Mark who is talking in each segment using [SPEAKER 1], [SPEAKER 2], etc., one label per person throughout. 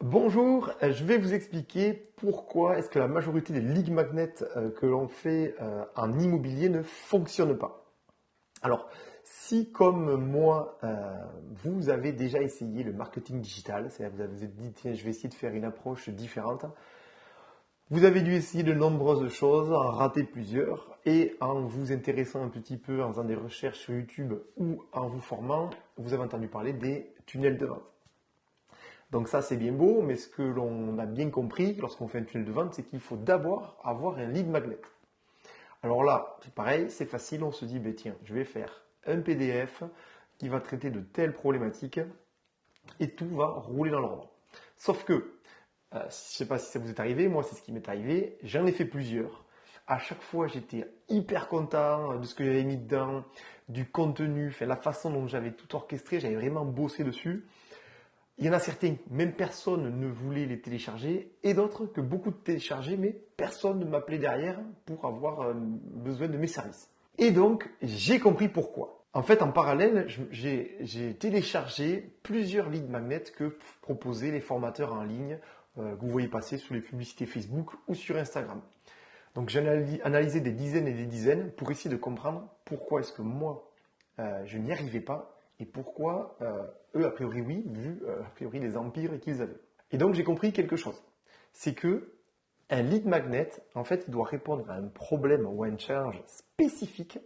[SPEAKER 1] Bonjour, je vais vous expliquer pourquoi est-ce que la majorité des leads magnets que l'on fait en immobilier ne fonctionnent pas. Alors, si comme moi, vous avez déjà essayé le marketing digital, c'est-à-dire que vous avez dit, tiens, je vais essayer de faire une approche différente, vous avez dû essayer de nombreuses choses, en rater plusieurs, et en vous intéressant un petit peu, en faisant des recherches sur YouTube ou en vous formant, vous avez entendu parler des tunnels de vente. Donc ça, c'est bien beau, mais ce que l'on a bien compris lorsqu'on fait un tunnel de vente, c'est qu'il faut d'abord avoir un lead magnet. Alors là, c'est pareil, c'est facile, on se dit, ben tiens, je vais faire un PDF qui va traiter de telles problématiques et tout va rouler dans l'ordre. Sauf que, je ne sais pas si ça vous est arrivé, moi c'est ce qui m'est arrivé, j'en ai fait plusieurs. À chaque fois, j'étais hyper content de ce que j'avais mis dedans, du contenu, enfin, la façon dont j'avais tout orchestré, j'avais vraiment bossé dessus. Il y en a certains, même personne ne voulait les télécharger, et d'autres que beaucoup de télécharger, mais personne ne m'appelait derrière pour avoir besoin de mes services. Et donc, j'ai compris pourquoi. En fait, en parallèle, j'ai téléchargé plusieurs lead magnets que proposaient les formateurs en ligne que vous voyez passer sur les publicités Facebook ou sur Instagram. Donc, j'ai analysé des dizaines et des dizaines pour essayer de comprendre pourquoi est-ce que moi, je n'y arrivais pas et pourquoi eux, a priori, oui, vu a priori les empires qu'ils avaient. Et donc, j'ai compris quelque chose. C'est que un lead magnet, en fait, il doit répondre à un problème ou à un challenge spécifique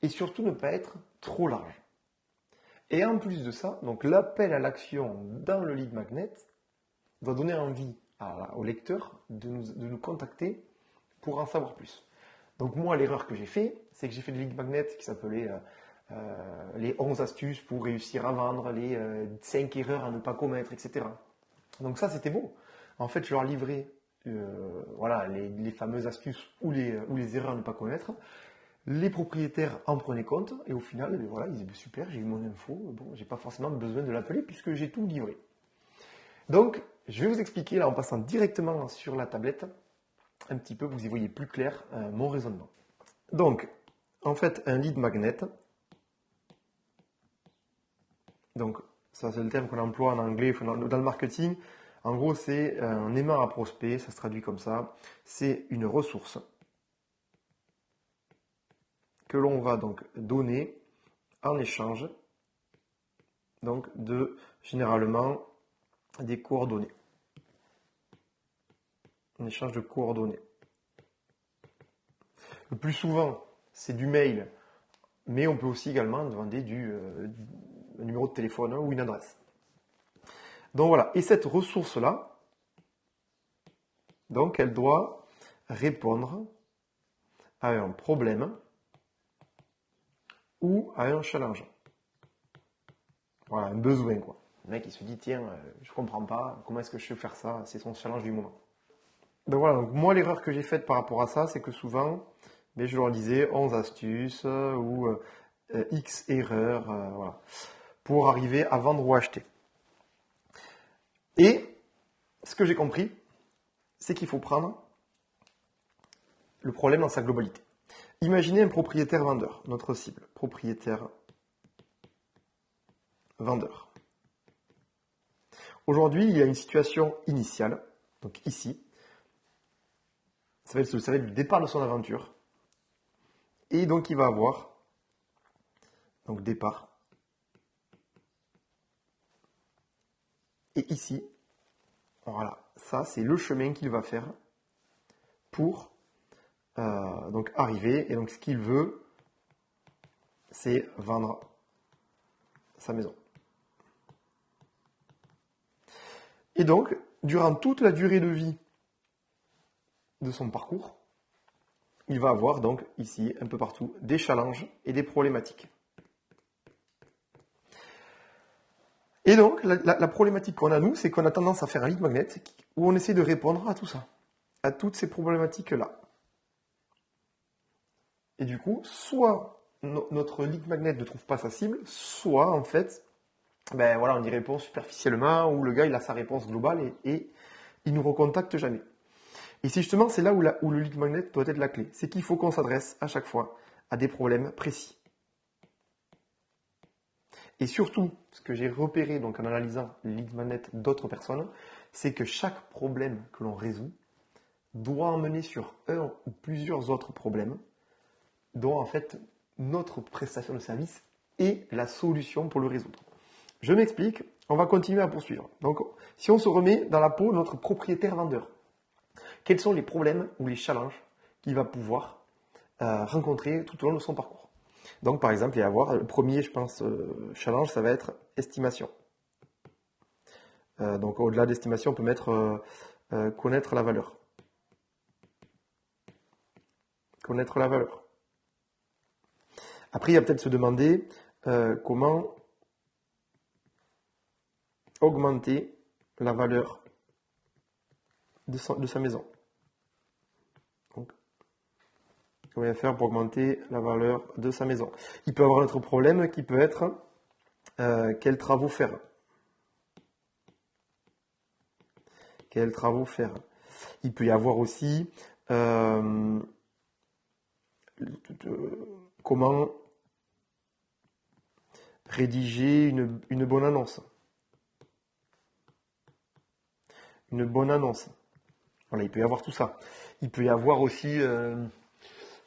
[SPEAKER 1] et surtout ne pas être trop large. Et en plus de ça, donc l'appel à l'action dans le lead magnet va donner envie au lecteur de nous contacter pour en savoir plus. Donc moi, l'erreur que j'ai fait, c'est que j'ai fait des lead magnets qui s'appelaient les 11 astuces pour réussir à vendre, les 5 erreurs à ne pas commettre, etc. Donc ça, c'était beau. En fait, je leur livrais voilà, les fameuses astuces ou les erreurs à ne pas commettre. Les propriétaires en prenaient compte et au final, eh voilà, ils disaient super, j'ai eu mon info, bon, j'ai pas forcément besoin de l'appeler puisque j'ai tout livré. Donc, je vais vous expliquer là en passant directement sur la tablette un petit peu, vous y voyez plus clair mon raisonnement. Donc, en fait, un lead magnet, donc ça c'est le terme qu'on emploie en anglais, dans le marketing. En gros, c'est un aimant à prospect, ça se traduit comme ça. C'est une ressource que l'on va donc donner en échange donc de généralement des coordonnées. En échange de coordonnées. Le plus souvent, c'est du mail, mais on peut aussi également demander un numéro de téléphone ou une adresse. Donc voilà, et cette ressource-là, donc elle doit répondre à un problème ou à un challenge. Voilà, un besoin quoi. Le mec il se dit tiens, je comprends pas, comment est-ce que je peux faire ça? C'est son challenge du moment. Donc voilà, donc moi l'erreur que j'ai faite par rapport à ça, c'est que souvent, je leur disais 11 astuces ou X erreurs, voilà, pour arriver à vendre ou acheter. Et ce que j'ai compris, c'est qu'il faut prendre le problème dans sa globalité. Imaginez un propriétaire vendeur, notre cible, propriétaire vendeur. Aujourd'hui, il y a une situation initiale, donc ici, ça va être le départ de son aventure, et donc il va avoir, donc départ, et ici, voilà, ça c'est le chemin qu'il va faire pour donc arriver, et donc ce qu'il veut, c'est vendre sa maison. Et donc, durant toute la durée de vie de son parcours, il va avoir donc ici, un peu partout, des challenges et des problématiques. Et donc, la problématique qu'on a, nous, c'est qu'on a tendance à faire un lead magnet où on essaie de répondre à tout ça, à toutes ces problématiques-là. Et du coup, soit notre lead magnet ne trouve pas sa cible, soit, en fait, voilà, on y répond superficiellement, ou le gars, il a sa réponse globale et il nous recontacte jamais. Et c'est justement, c'est là où le lead magnet doit être la clé. C'est qu'il faut qu'on s'adresse à chaque fois à des problèmes précis. Et surtout, ce que j'ai repéré donc en analysant les lead magnets d'autres personnes, c'est que chaque problème que l'on résout doit emmener sur un ou plusieurs autres problèmes dont en fait notre prestation de service est la solution pour le résoudre. Je m'explique, on va continuer à poursuivre. Donc, si on se remet dans la peau de notre propriétaire vendeur, quels sont les problèmes ou les challenges qu'il va pouvoir rencontrer tout au long de son parcours? Donc, par exemple, il va y avoir le premier, je pense, challenge, ça va être estimation. Donc, au-delà d'estimation, on peut mettre connaître la valeur. Connaître la valeur. Après, il va peut-être se demander comment augmenter la valeur de sa maison. Donc, comment il va faire pour augmenter la valeur de sa maison? Il peut avoir un autre problème qui peut être quels travaux faire? Quels travaux faire? Il peut y avoir aussi comment rédiger une bonne annonce. Une bonne annonce. Voilà, il peut y avoir tout ça. Il peut y avoir aussi,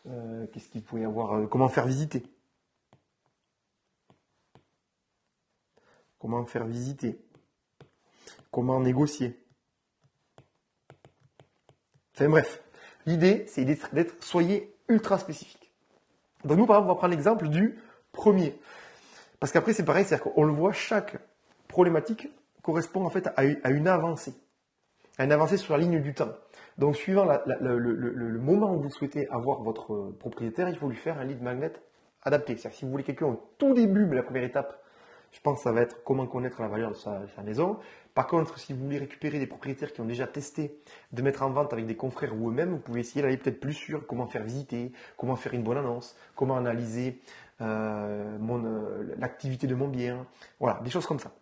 [SPEAKER 1] qu'est-ce qu'il peut y avoir? Comment faire visiter. Comment faire visiter. Comment négocier. Enfin bref, l'idée, c'est d'être, soyez ultra spécifique. Donc nous, par exemple, on va prendre l'exemple du premier. Parce qu'après, c'est pareil, c'est-à-dire qu'on le voit, chaque problématique correspond en fait à une avancée. À une avancée sur la ligne du temps. Donc, suivant le moment où vous souhaitez avoir votre propriétaire, il faut lui faire un lead magnet adapté. C'est-à-dire que si vous voulez quelqu'un au tout début, mais la première étape, je pense que ça va être comment connaître la valeur de sa maison. Par contre, si vous voulez récupérer des propriétaires qui ont déjà testé de mettre en vente avec des confrères ou eux-mêmes, vous pouvez essayer d'aller peut-être plus sur comment faire visiter, comment faire une bonne annonce, comment analyser l'activité de mon bien. Voilà, des choses comme ça.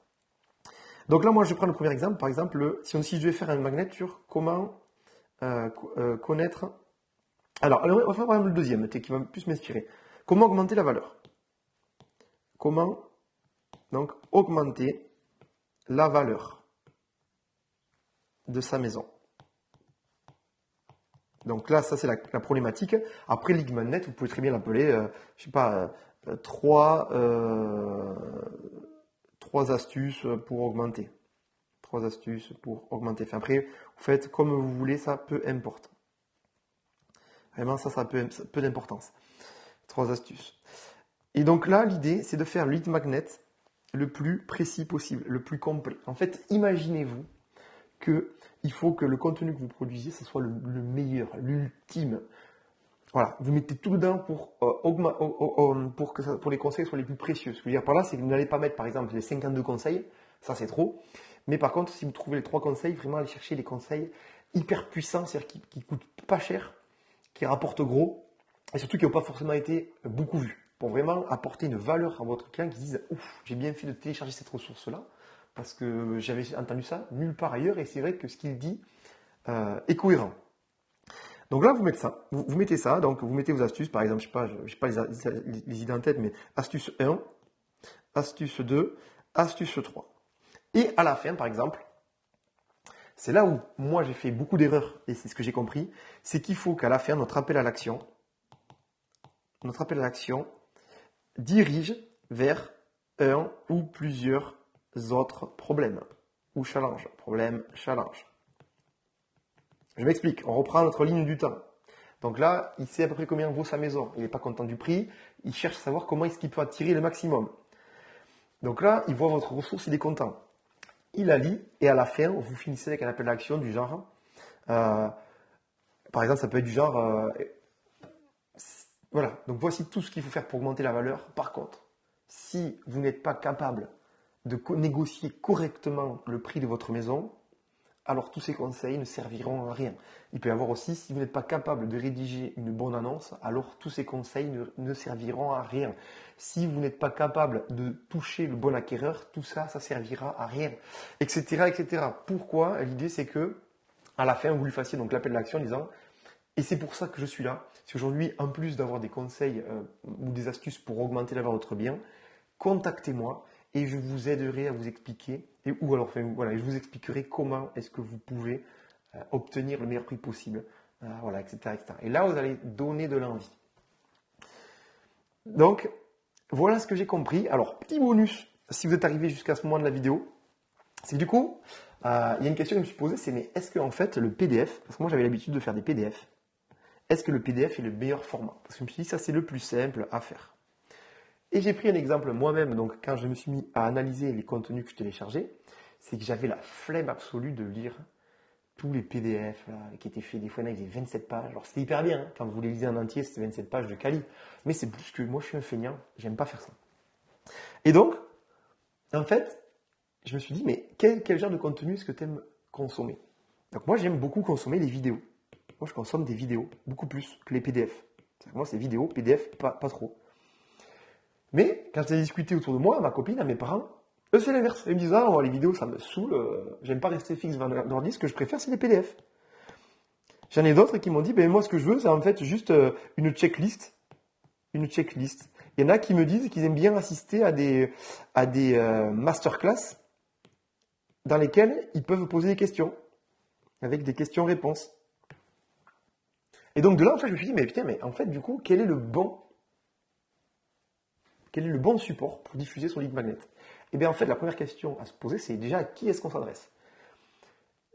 [SPEAKER 1] Donc là, moi, je prends le premier exemple. Par exemple, si je vais faire un magnet sur comment connaître... Alors, on va faire par exemple le deuxième, qui va plus m'inspirer. Comment augmenter la valeur? Comment donc augmenter la valeur de sa maison? Donc là, ça c'est la problématique. Après, lead magnet, vous pouvez très bien l'appeler, je sais pas, trois astuces pour augmenter. 3 astuces pour augmenter. Enfin, après, vous faites comme vous voulez, ça peu importe. Vraiment, ça a peu d'importance. 3 astuces. Et donc là, l'idée, c'est de faire le lead magnet le plus précis possible, le plus complet. En fait, imaginez-vous qu'il faut que le contenu que vous produisiez, ce soit le meilleur, l'ultime. Voilà, vous mettez tout dedans pour les conseils soient les plus précieux. Ce que je veux dire par là, c'est que vous n'allez pas mettre, par exemple, les 52 conseils, ça c'est trop. Mais par contre, si vous trouvez les 3 conseils, vraiment allez chercher les conseils hyper puissants, c'est-à-dire qui ne coûtent pas cher, qui rapportent gros, et surtout qui n'ont pas forcément été beaucoup vus, pour vraiment apporter une valeur à votre client qui dise « Ouf, j'ai bien fait de télécharger cette ressource-là, parce que j'avais entendu ça nulle part ailleurs, et c'est vrai que ce qu'il dit est cohérent. » Donc là, vous mettez ça, vous mettez ça, donc vous mettez vos astuces, par exemple, je ne sais pas les idées en tête, mais astuce 1, astuce 2, astuce 3. Et à la fin, par exemple, c'est là où moi j'ai fait beaucoup d'erreurs, et c'est ce que j'ai compris, c'est qu'il faut qu'à la fin, notre appel à l'action dirige vers un ou plusieurs autres problèmes, ou challenges, problème, challenge. Je m'explique, on reprend notre ligne du temps. Donc là, il sait à peu près combien vaut sa maison. Il n'est pas content du prix, il cherche à savoir comment est-ce qu'il peut attirer le maximum. Donc là, il voit votre ressource, il est content. Il la lit et à la fin, vous finissez avec un appel à l'action du genre, par exemple, ça peut être du genre, voilà, donc voici tout ce qu'il faut faire pour augmenter la valeur. Par contre, si vous n'êtes pas capable de négocier correctement le prix de votre maison, alors tous ces conseils ne serviront à rien. Il peut y avoir aussi, si vous n'êtes pas capable de rédiger une bonne annonce, alors tous ces conseils ne serviront à rien. Si vous n'êtes pas capable de toucher le bon acquéreur, tout ça, ça servira à rien, etc., etc. Pourquoi? L'idée, c'est que à la fin, vous lui fassiez donc l'appel d'action en disant « Et c'est pour ça que je suis là. Si aujourd'hui, en plus d'avoir des conseils ou des astuces pour augmenter la valeur de votre bien, contactez-moi et je vous aiderai à vous expliquer, ou alors, enfin, voilà, je vous expliquerai comment est-ce que vous pouvez obtenir le meilleur prix possible, voilà, etc., etc. Et là, vous allez donner de l'envie. Donc, voilà ce que j'ai compris. Alors, petit bonus, si vous êtes arrivé jusqu'à ce moment de la vidéo, c'est que du coup, il y a une question que je me suis posée, c'est mais est-ce que en fait le PDF, parce que moi j'avais l'habitude de faire des PDF, est-ce que le PDF est le meilleur format? Parce que je me suis dit ça c'est le plus simple à faire. Et j'ai pris un exemple moi-même, donc quand je me suis mis à analyser les contenus que je téléchargeais, c'est que j'avais la flemme absolue de lire tous les PDF là, qui étaient faits, des fois il y en avait 27 pages. Alors c'était hyper bien, hein. Quand vous les lisez en entier, c'était 27 pages de quali. Mais c'est plus que moi je suis un feignant, j'aime pas faire ça. Et donc, en fait, je me suis dit, mais quel genre de contenu est-ce que tu aimes consommer? Donc moi j'aime beaucoup consommer les vidéos. Moi je consomme des vidéos, beaucoup plus que les PDF. Moi c'est vidéos, PDF, pas trop. Mais quand j'ai discuté autour de moi, ma copine, à mes parents, eux c'est l'inverse. Ils me disent, ah les vidéos ça me saoule, j'aime pas rester fixe devant l'ordi, ce que je préfère c'est les PDF. J'en ai d'autres qui m'ont dit, ben moi ce que je veux c'est en fait juste une checklist. Une checklist. Il y en a qui me disent qu'ils aiment bien assister à des masterclass dans lesquelles ils peuvent poser des questions, avec des questions-réponses. Et donc de là, en fait, je me suis dit, mais putain, mais en fait, du coup, quel est le bon support pour diffuser son lead magnet? Et bien en fait, la première question à se poser, c'est déjà à qui est-ce qu'on s'adresse?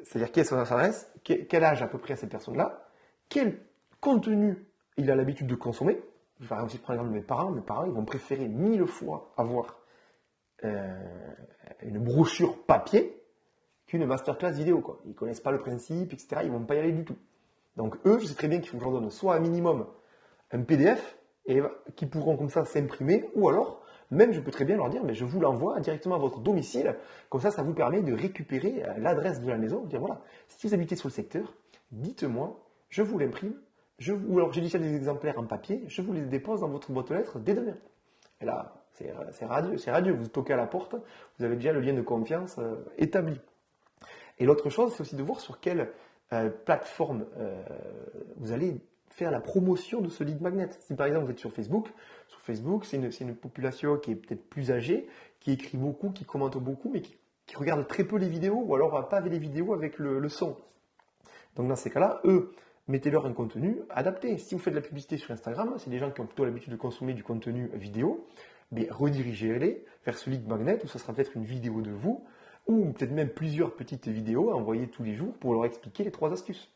[SPEAKER 1] C'est-à-dire qui est-ce qu'on s'adresse? Quel âge à peu près à cette personne-là? Quel contenu il a l'habitude de consommer? Par exemple, si je prends l'exemple de mes parents, ils vont préférer 1000 fois avoir une brochure papier qu'une masterclass vidéo, quoi. Ils ne connaissent pas le principe, etc. Ils ne vont pas y aller du tout. Donc eux, je sais très bien qu'il faut que je leur donne soit un minimum un PDF et qui pourront comme ça s'imprimer, ou alors même je peux très bien leur dire, mais je vous l'envoie directement à votre domicile, comme ça vous permet de récupérer l'adresse de la maison, dire voilà, si vous habitez sur le secteur, dites-moi, je vous l'imprime, ou alors j'ai déjà des exemplaires en papier, je vous les dépose dans votre boîte aux lettres dès demain. Et là, c'est radieux, vous toquez à la porte, vous avez déjà le lien de confiance établi. Et l'autre chose, c'est aussi de voir sur quelle plateforme vous allez faire la promotion de ce lead magnet. Si par exemple vous êtes sur Facebook c'est une population qui est peut-être plus âgée, qui écrit beaucoup, qui commente beaucoup, mais qui regarde très peu les vidéos, ou alors pas les vidéos avec le son. Donc dans ces cas-là, eux, mettez-leur un contenu adapté. Si vous faites de la publicité sur Instagram, c'est des gens qui ont plutôt l'habitude de consommer du contenu vidéo, mais redirigez-les vers ce lead magnet où ce sera peut-être une vidéo de vous, ou peut-être même plusieurs petites vidéos à envoyer tous les jours pour leur expliquer les 3 astuces.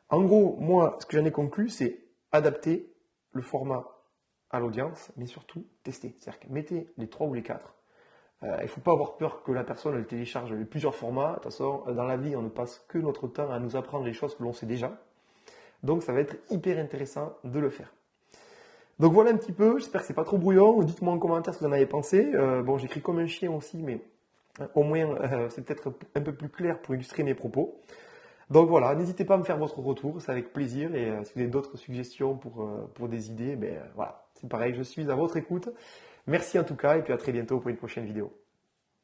[SPEAKER 1] En gros, moi, ce que j'en ai conclu, c'est adapter le format à l'audience, mais surtout tester. C'est-à-dire que mettez les 3 ou les 4. Il ne faut pas avoir peur que la personne elle télécharge plusieurs formats. De toute façon, dans la vie, on ne passe que notre temps à nous apprendre les choses que l'on sait déjà. Donc, ça va être hyper intéressant de le faire. Donc voilà un petit peu, j'espère que c'est pas trop brouillon. Dites-moi en commentaire ce que vous en avez pensé. Bon, j'écris comme un chien aussi, mais au moins c'est peut-être un peu plus clair pour illustrer mes propos. Donc voilà, n'hésitez pas à me faire votre retour, c'est avec plaisir. Et si vous avez d'autres suggestions pour des idées, voilà, c'est pareil, je suis à votre écoute. Merci en tout cas, et puis à très bientôt pour une prochaine vidéo.